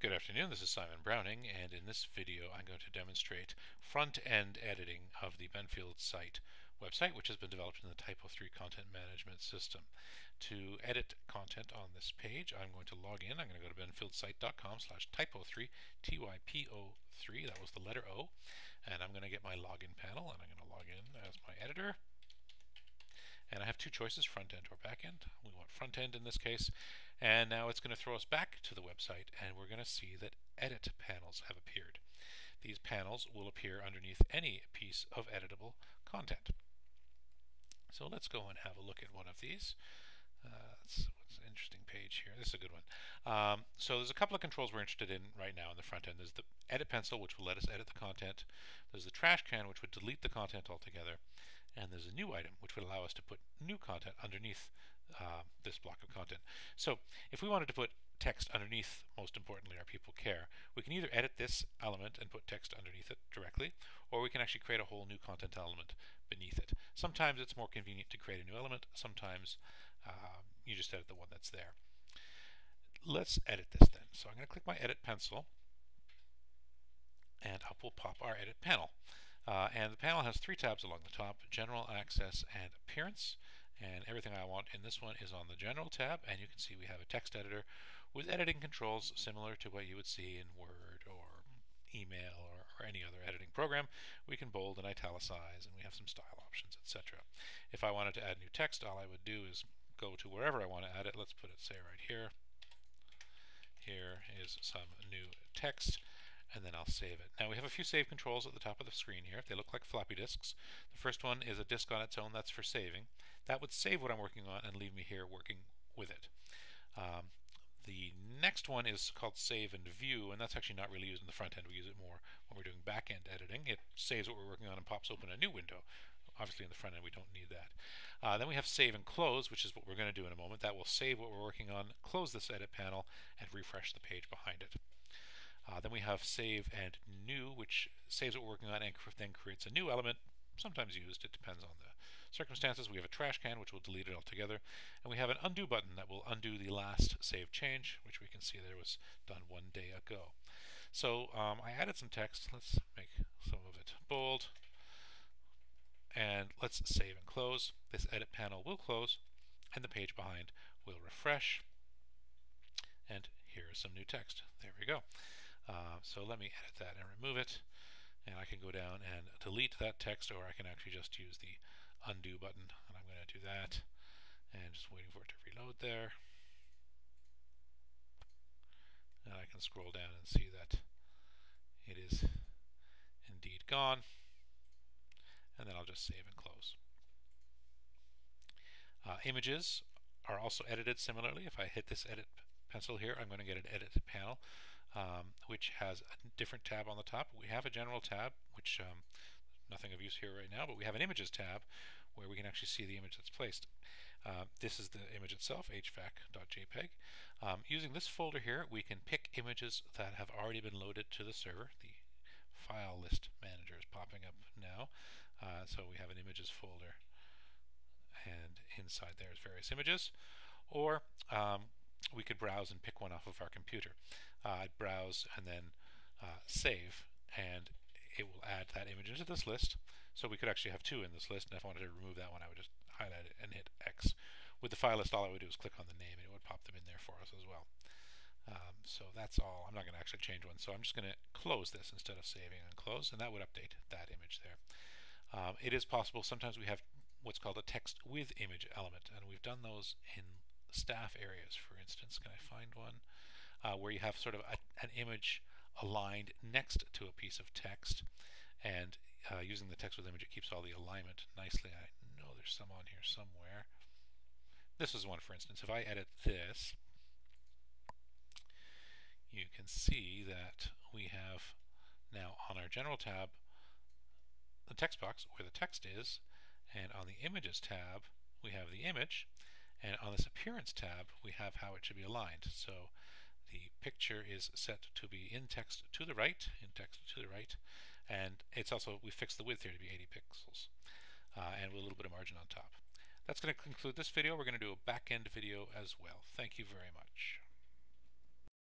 Good afternoon, this is Simon Browning, and in this video I'm going to demonstrate front-end editing of the Benfield site website, which has been developed in the TYPO3 content management system. To edit content on this page, I'm going to log in. I'm going to go to benfieldsite.com/typo3, TYPO3, that was the letter O, and I'm going to get my login panel, and I'm going to log in as my editor. And I have two choices, front end or back end. We want front end in this case. And now it's going to throw us back to the website, and we're going to see that edit panels have appeared. These panels will appear underneath any piece of editable content. So let's go and have a look at one of these. What's an interesting page here. This is a good one. So there's a couple of controls we're interested in right now in the front end. There's the edit pencil, which will let us edit the content. There's the trash can, which would delete the content altogether. And there's a new item, which would allow us to put new content underneath this block of content. So if we wanted to put text underneath, most importantly, our people care, we can either edit this element and put text underneath it directly, or we can actually create a whole new content element beneath it. Sometimes it's more convenient to create a new element. Sometimes you just edit the one that's there. Let's edit this then. So I'm going to click my edit pencil, and up will pop our edit panel. And the panel has three tabs along the top: General, Access, and Appearance. And everything I want in this one is on the General tab, and you can see we have a text editor with editing controls similar to what you would see in Word or email or any other editing program. We can bold and italicize, and we have some style options, etc. If I wanted to add new text, all I would do is go to wherever I want to add it. Let's put it, say, right here. Here is some new text, and then I'll save it. Now we have a few save controls at the top of the screen here. They look like floppy disks. The first one is a disk on its own. That's for saving. That would save what I'm working on and leave me here working with it. The next one is called Save and View, and that's actually not really used in the front end. We use it more when we're doing back end editing. It saves what we're working on and pops open a new window. Obviously in the front end we don't need that. Then we have Save and Close, which is what we're going to do in a moment. That will save what we're working on, close this edit panel, and refresh the page behind it. Then we have Save and New, which saves what we're working on and then creates a new element, sometimes used. It depends on the circumstances. We have a trash can, which will delete it altogether. And we have an undo button that will undo the last save change, which we can see there was done 1 day ago. So I added some text. Let's make some of it bold. And let's save and close. This edit panel will close, and the page behind will refresh. And here is some new text. There we go. So let me edit that and remove it. And I can go down and delete that text, or I can actually just use the undo button. And I'm going to do that. And just waiting for it to reload there. And I can scroll down and see that it is indeed gone. And then I'll just save and close. Images are also edited similarly. If I hit this edit pencil here, I'm going to get an edit panel, which has a different tab on the top. We have a general tab, which nothing of use here right now, but we have an images tab where we can actually see the image that's placed. This is the image itself, hvac.jpg. Using this folder here, we can pick images that have already been loaded to the server. The file list manager is popping up now. So we have an images folder, and inside there is various images. Or we could browse and pick one off of our computer. I'd browse and then save, and it will add that image into this list. So we could actually have two in this list, and if I wanted to remove that one, I would just highlight it and hit X. With the file list, all I would do is click on the name, and it would pop them in there for us as well. So that's all. I'm not going to actually change one, so I'm just going to close this instead of saving and close, and that would update that image there. It is possible sometimes we have what's called a text with image element, and we've done those in staff areas, for instance. Can I find one where you have sort of an image aligned next to a piece of text, and using the text with image, it keeps all the alignment nicely. I know there's some on here somewhere. This is one, for instance. If I edit this, you can see that we have now on our general tab the text box where the text is, and on the images tab we have the image, and on this appearance tab we have how it should be aligned. So the picture is set to be in text to the right, and it's also, we fixed the width here to be 80 pixels, and with a little bit of margin on top. That's going to conclude this video. We're going to do a back-end video as well. Thank you very much.